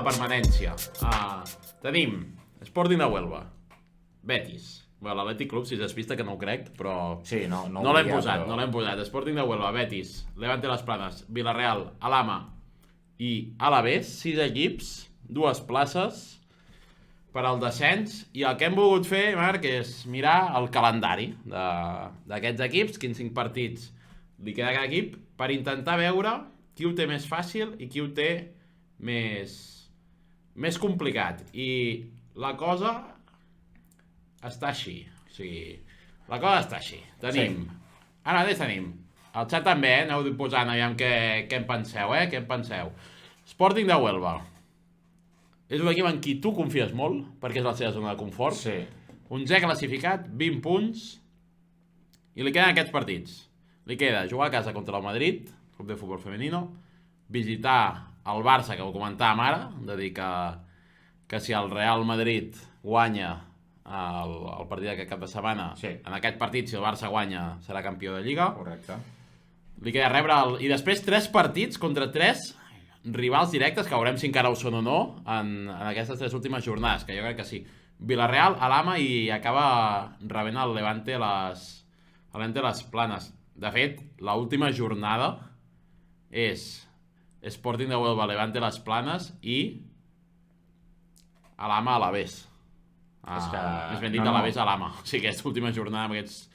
la permanència. Tenim Sporting de Huelva, Betis. Bueno, l'Atlètic Club, si despista, que no ho crec, però... Sí, no l'hem posat, no l'hem posat. Sporting de Huelva, Betis, Levante Las Planes, Villarreal, Alhama i Alavés, 6 equips, 2 places per al descens, i el que hem volgut fer, Marc, és mirar el calendari d'aquests equips, quins 5 partits li queda a cada equip, per intentar veure qui ho té més fàcil i qui ho té més complicat. I la cosa està així. O sigui, la cosa està així. Tenim... Sí. Ara mateix tenim. El xat també, aneu posant aviam què en penseu, Què en penseu. Sporting de Huelva. És un equip en qui tu confies molt, perquè és la seva zona de confort. Sí. 11è classificat, 20 punts, i li queden aquests partits. Li queda jugar a casa contra el Madrid, club de futbol femenino, visitar el Barça, que ho comentàvem ara, de dir que si el Real Madrid guanya el partit d'aquest cap de setmana, sí. En aquest partit, si el Barça guanya, serà campió de Lliga. Correcte. Li queda rebre i després 3 partits contra 3 rivals directes, que veurem si encara ho són o no en aquestes 3 últimes jornades, que jo crec que sí. Villarreal, Alhama i acaba rebent el Levante les Planes. De fet, l'última jornada és Sporting de Huelva, Levante les Planes i Alhama Alavés. Més ben dit, Alavés Alhama. O sigui, aquesta última jornada amb aquests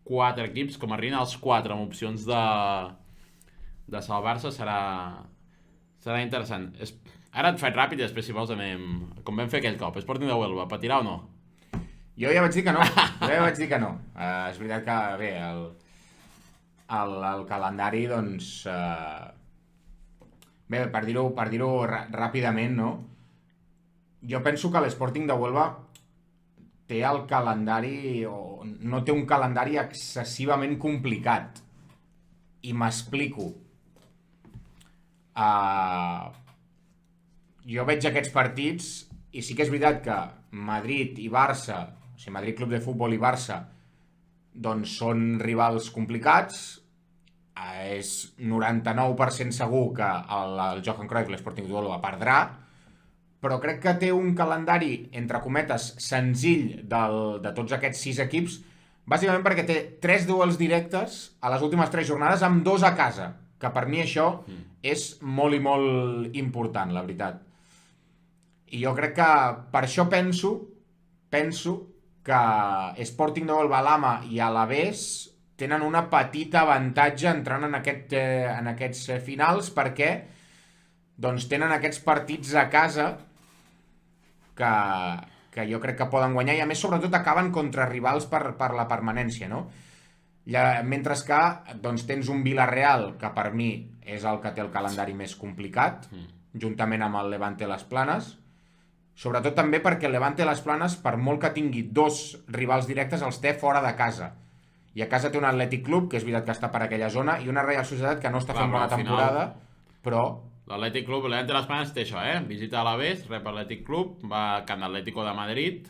4 equips, com arriben els 4 amb opcions de salvar-se, serà interessant. Ara et faig ràpid i després, si vols, anem... Com vam fer aquell cop. Sporting de Huelva, patirà o no? Jo ja vaig dir que no. És veritat que, bé, el calendari, doncs... Bé, per dir-ho ràpidament, no? Jo penso que l'Sporting de Huelva té el calendari, o no té un calendari excessivament complicat. I m'explico. Jo veig aquests partits i sí que és veritat que Madrid i Barça, o sigui, Madrid Club de Futbol i Barça, doncs són rivals complicats. És 99% segur que el Johan Cruyff, l'Sporting de Huelva, perdrà, però crec que té un calendari, entre cometes, senzill de tots aquests 6 equips, bàsicament perquè té 3 duels directes a les últimes 3 jornades amb 2 a casa, que per mi això és molt i molt important, la veritat. I jo crec que per això penso que Sporting de Huelva, Alhama i Alavés tenen una petita avantatge entrant en aquests finals, perquè doncs tenen aquests partits a casa que jo crec que poden guanyar, i a més sobretot acaben contra rivals per la permanència, no? Mentre que doncs, tens un Villarreal, que per mi és el que té el calendari més complicat, juntament amb el Levante les Planes, sobretot també perquè el Levante les Planes, per molt que tingui 2 rivals directes, els té fora de casa. I a casa té un Atlètic Club, que és veritat que està per aquella zona, i una Real Societat que no està fent bona temporada, però... L'Atlètic Club, Levante les Planes té això, visita a l'Alavés, rep l'Atlètic Club, va a Camp d'Atlético de Madrid,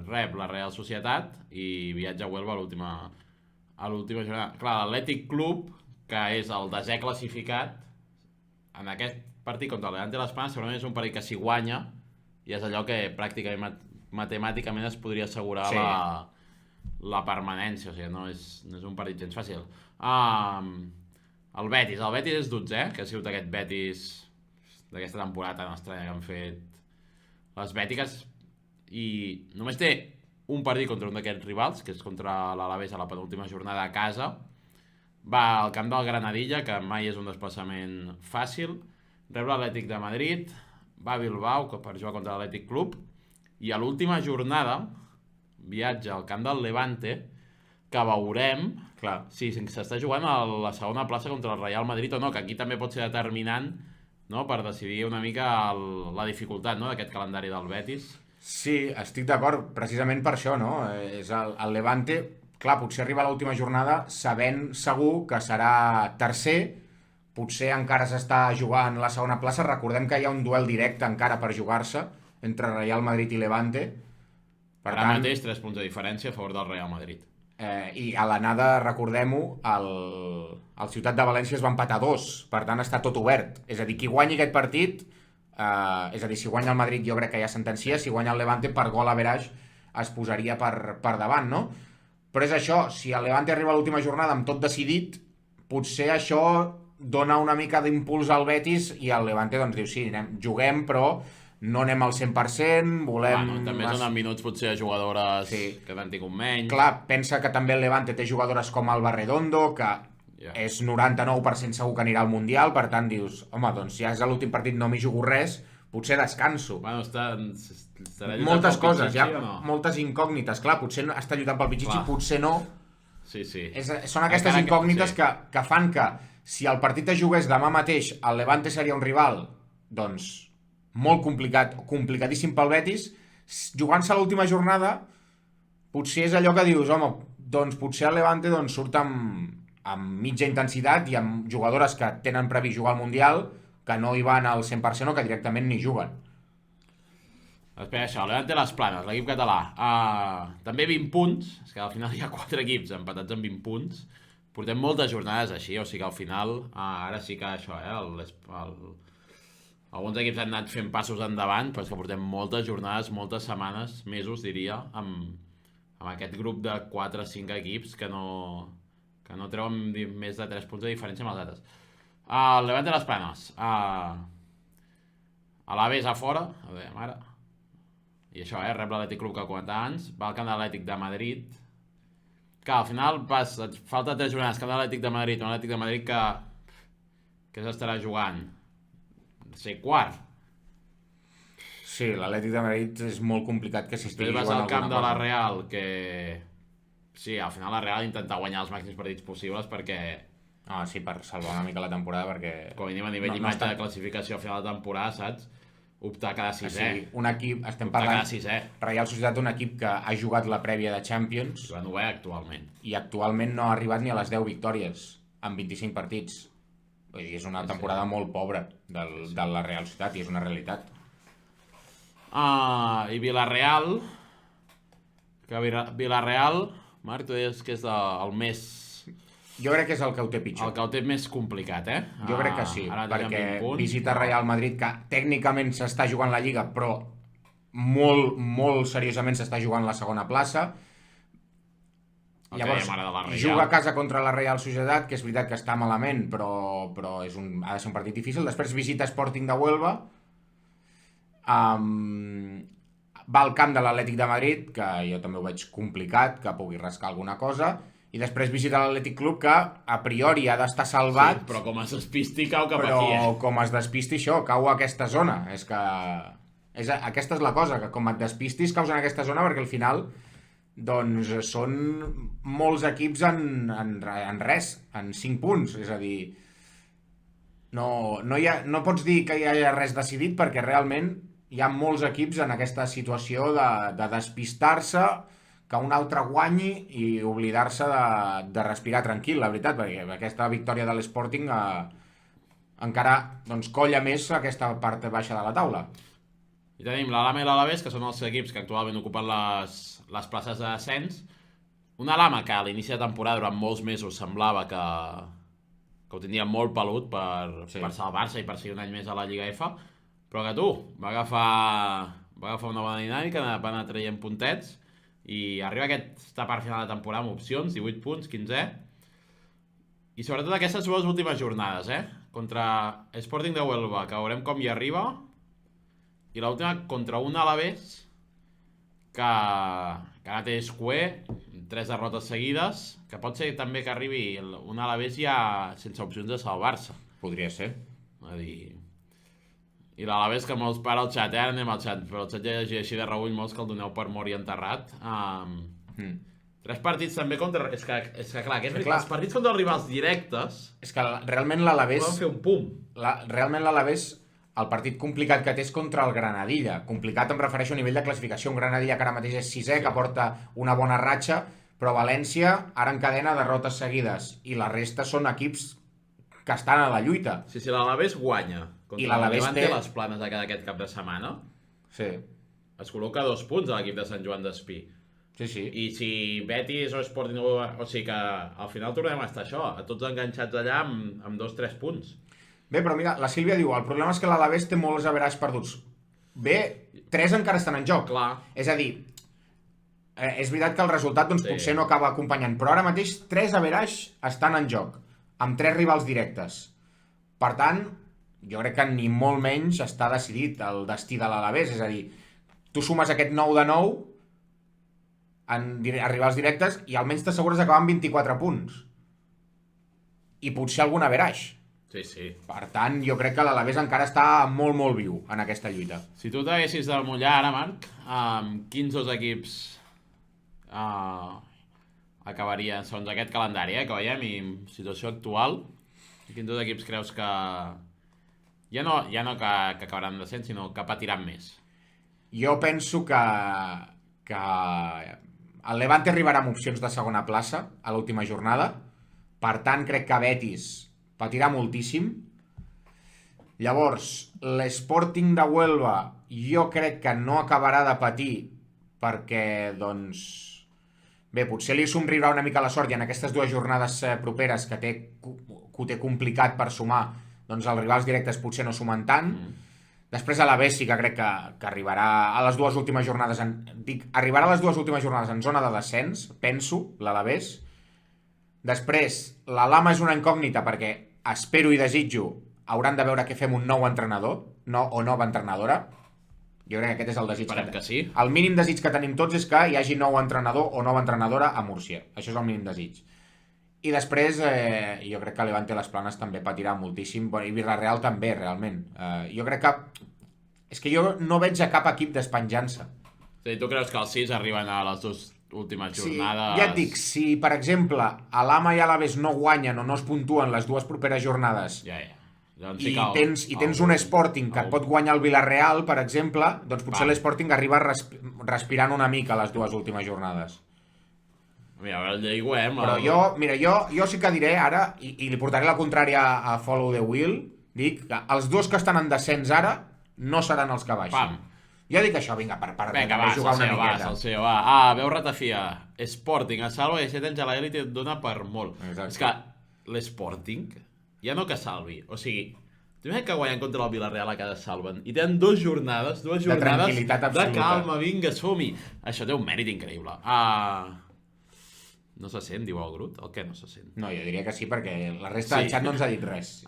rep la Real Societat i viatja a Huelva a l'última jornada. Clar, l'Atlètic Club, que és el 10è classificat, en aquest partit contra el Levante les Planes segurament és un partit que si guanya, i és allò que pràcticament matemàticament es podria assegurar la permanència, o sigui, no és un partit gens fàcil. El Betis és 12è, que ha sigut aquest Betis d'aquesta temporada tan estranya que han fet les bètiques, i només té un partit contra un d'aquests rivals, que és contra l'Alavés a la penúltima jornada a casa. Va al camp del Granadilla, que mai és un desplaçament fàcil, rep l'Atlètic de Madrid, va a Bilbao per jugar contra l'Atlètic Club, i a l'última jornada viatja al camp del Levante, que veurem si s'està jugant a la segona plaça contra el Real Madrid o no, que aquí també pot ser determinant, no?, per decidir una mica la dificultat, no?, d'aquest calendari del Betis. Sí, estic d'acord, precisament per això, no? És el Levante, clar, potser arriba a l'última jornada sabent segur que serà tercer, potser encara s'està jugant la segona plaça. Recordem que hi ha un duel directe encara per jugar-se entre Real Madrid i Levante. Ara mateix 3 punts de diferència a favor del Real Madrid. I a l'anada, recordem-ho, el Ciutat de València es va empatar 2, per tant està tot obert. És a dir, qui guanyi aquest partit És a dir, si guanya el Madrid jo crec que ja sentencia, si guanya el Levante per gol average es posaria per davant, no? Però és això, si el Levante arriba a l'última jornada amb tot decidit, potser això dona una mica d'impuls al Betis i el Levante doncs diu, sí, juguem, però no anem al 100%, volem... Bueno, també donen minuts potser a jugadores que n'han tingut menys. Clar, pensa que també el Levante té jugadores com Alba Redondo, que és 99% segur que anirà al Mundial, per tant dius, home, doncs si és l'últim partit no m'hi jugo res, potser descanso. Bueno, moltes coses, hi ha moltes incògnites. Clar, potser està lluitant pel Pichichi, potser no. Sí. Són aquestes incògnites que fan que si el partit es jugués demà mateix, el Levante seria un rival, doncs, molt complicat, complicadíssim pel Betis. Jugant-se a l'última jornada, potser és allò que dius, home, doncs potser el Levante surt amb mitja intensitat i amb jugadores que tenen previst jugar al Mundial, que no hi van al 100% o que directament ni juguen. Espera, això, Levante Les Planes, l'equip català. També 20 punts, és que al final hi ha 4 equips empatats amb 20 punts. Portem moltes jornades així, o sigui que al final, ara sí que això, alguns equips han anat fent passos endavant, però és que portem moltes jornades, moltes setmanes, mesos, diria, amb aquest grup de 4 o 5 equips que no treuen més de 3 punts de diferència amb els altres. El Levante Les Planes. L'Aves a fora, a veure, ara. I això, rep l'Atlètic Club que comentava abans, va al camp de l'Atlètic de Madrid, que al final et falta 3 jornades, camp de l'Atlètic de Madrid, un Atlètic de Madrid que s'estarà jugant, ser quart. Sí, l'Atlètic de Madrid és molt complicat que s'estigui jugant alguna cosa. Vas al camp de la cosa. Real, que... Sí, al final la Real intentar guanyar els màxims partits possibles perquè... sí, per salvar una mica la temporada, perquè... Com a mínim a nivell d'imatge de classificació a final de temporada, saps? Optar cada sisè. Sí, un equip, estem parlant... cada sisè. Real Societat, un equip que ha jugat la prèvia de Champions. La novè actualment. I actualment no ha arribat ni a les 10 victòries, amb 25 partits. Vull dir, és una temporada molt pobra de la Real Societat i és una realitat. I Villarreal... Villarreal, Marc, tu deies que és el més... Jo crec que és el que ho té pitjor. El que ho té més complicat, Jo crec que sí, perquè visita Real Madrid, que tècnicament s'està jugant la Lliga, però molt, molt seriosament s'està jugant la segona plaça. Llavors, juga a casa contra la Real Societat, que és veritat que està malament, però ha de ser un partit difícil. Després visita Sporting de Huelva, va al camp de l'Atlètic de Madrid, que jo també ho veig complicat, que pugui rascar alguna cosa, i després visita l'Atlètic Club, que a priori ha d'estar salvat. Sí, però com es despisti cau cap aquí, Però com es despisti això, cau a aquesta zona. És que... aquesta és la cosa, que com et despistis caus en aquesta zona, perquè al final doncs són molts equips en res, en 5 punts. És a dir, no pots dir que hi hagi res decidit, perquè realment hi ha molts equips en aquesta situació de despistar-se, que un altre guanyi i oblidar-se de respirar tranquil, la veritat, perquè aquesta victòria de l'Sporting encara colla més aquesta part baixa de la taula. I tenim l'Alhama i l'Alavés, que són els equips que actualment ocupen les places de descens. Una Alhama que a l'inici de temporada durant molts mesos semblava que ho tindria molt pelut per salvar-se i per seguir un any més a la Lliga F, però que va agafar una bona dinàmica, va anar traient puntets, i arriba aquesta part final de temporada amb opcions, 18 punts, 15è, i sobretot aquestes dues últimes jornades, contra Sporting de Huelva, que veurem com hi arriba, i l'última contra un Alavés, que ara té escuer, 3 derrotes seguides, que pot ser també que arribi un Alavés ja sense opcions de salvar-se. Podria ser. A dir... I l'Alavés, que molts para al xat, ara anem al xat, però el xat ja llegia així de reull molts que el doneu per mort i enterrat. 3 partits també contra... És que clar, els partits contra els rivals directes... És que realment l'Alavés... Poden fer un pum. Realment l'Alavés, el partit complicat que té és contra el Granadilla. Complicat em refereixo a nivell de classificació. Un Granadilla que ara mateix és 6è, que porta una bona ratxa, però València ara encadena derrotes seguides. I la resta són equips que estan a la lluita. Sí, l'Alavés guanya. I l'Alavés té les Planes d'aquest cap de setmana. Sí. Es col·loca 2 punts a l'equip de Sant Joan d'Espí. Sí. I si Betis o Sporting... O sigui que al final tornem a estar això, a tots enganxats allà amb 2-3 punts. Bé, però mira, la Sílvia diu, el problema és que l'Alavés té molts averages perduts. Bé, 3 encara estan en joc. Clar. És a dir, és veritat que el resultat doncs, potser no acaba acompanyant, però ara mateix 3 averages estan en joc, amb 3 rivals directes. Per tant, jo crec que ni molt menys està decidit el destí de l'Alavés, és a dir, tu sumes aquest 9 de 9 a rivals directes i almenys t'assegures d'acabar amb 24 punts. I potser algun average. Sí. Per tant, jo crec que l'Alavés encara està molt, molt viu en aquesta lluita. Si tu t'haguessis de mullar ara, Marc, quins dos equips acabarien, segons aquest calendari que veiem i situació actual, quins dos equips creus que ja no que acabaran descent, sinó que patiran més? Jo penso que el Levante arribarà amb opcions de segona plaça a l'última jornada. Per tant, crec que Betis patirà moltíssim. Llavors, l'Sporting de Huelva jo crec que no acabarà de patir perquè, doncs... Bé, potser li somriurà una mica la sort i en aquestes 2 jornades properes que ho té complicat per sumar, doncs els rivals directes potser no sumen tant. Després a l'Alavés sí que crec que arribarà a les 2 últimes jornades arribarà a les 2 últimes jornades en zona de descens, penso, l'Alavés. Després, la Lama és una incògnita perquè espero i desitjo hauran de veure què fem un nou entrenador o nova entrenadora. Jo crec que aquest és el desig. Esperem que sí. El mínim desig que tenim tots és que hi hagi nou entrenador o nova entrenadora a Múrcia. Això és el mínim desig. I després, jo crec que Levante les Planes també patirà moltíssim, i Villarreal també, realment. Jo crec que... És que jo no veig a cap equip despenjant-se. Sí, tu creus que els 6 arriben a les 2 últimes jornades? Sí, ja et dic, si per exemple l'Ama i l'Alavés no guanyen o no es puntuen les 2 properes jornades doncs i tens un Sporting que et pot guanyar el Villarreal, per exemple, doncs potser l'Sporting arriba respirant una mica les 2 últimes jornades. Mira, a veure, el lliguem... Però jo sí que diré ara, i li portaré la contrària a Follow the Wheel, dic que els 2 que estan en descens ara no seran els que baixen. Jo dic això, vinga, per jugar una miqueta. Salseo, va. Veu ratafia. Sporting, a Salva i 7 anys a l'elit et dona per molt. Exacte. És que l'Sporting, ja no que salvi, o sigui, t'imagines que guanyen contra el Villarreal a cada salven i tenen 2 jornades de tranquil·litat absoluta. De calma, vinga, som-hi. Això té un mèrit increïble. No se sent, diu el Grut? El què no se sent? No, jo diria que sí, perquè la resta del xat no ens ha dit res.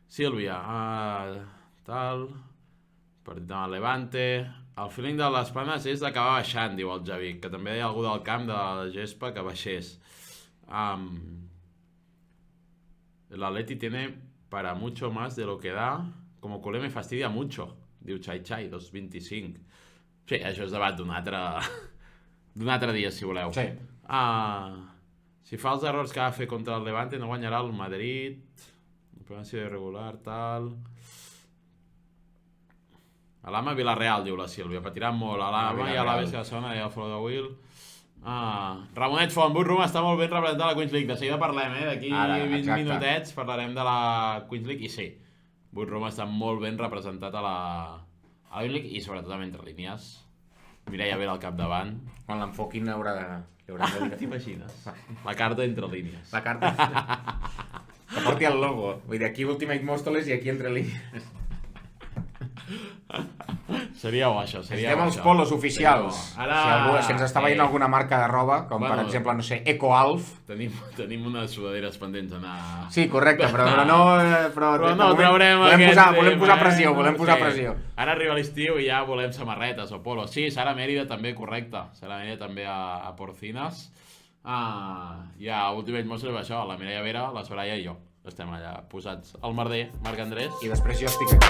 Sílvia, tal... Partit amb el Levante... El feeling de les Planes és d'acabar baixant, diu el Javi, que també hi ha algú del camp de la gespa que baixés. El Atleti tiene para mucho más de lo que da, como culé me fastidia mucho, diu Chai Chai, 2.25. Sí, això és debat d'un altre dia, si voleu. Sí. Si fa els errors que va fer contra el Levante, no guanyarà el Madrid. La pronunciació irregular, tal... A l'Ama Villarreal, diu la Sílvia, patiran molt. A l'Ama i a l'Aves que la segona, i al Follow the Wheel. Ramonet Font, Burrum està molt ben representat a la Queens League. De seguida parlem, d'aquí 20 minutets parlarem de la Queens League. I sí, Burrum està molt ben representat a la Queens League i sobretot amb entre línies. Mireia Vera al capdavant. Quan l'enfoquin haurà de dir... T'imagines? La carta entre línies. La carta... que porti el logo. Vull dir, aquí Ultimate Móstoles i aquí entre línies. Seria bo això, seria Estem bo als això. polos oficials. Ara... Si ens està veient alguna marca de roba, com per exemple, no sé, EcoAlf. Tenim unes sudaderes pendents d'anar... Sí, correcte, però no... Però no traurem volem posar pressió. Ara arriba l'estiu i ja volem samarretes o polos. Sí, Sara Mèrida també, correcte. Sara Mèrida també a Porcinas. I a Ultimate Monster això, la Mireia Vera, la Soraya i jo. Estem allà posats al merder, Marc Andrés. I després jo estic aquí.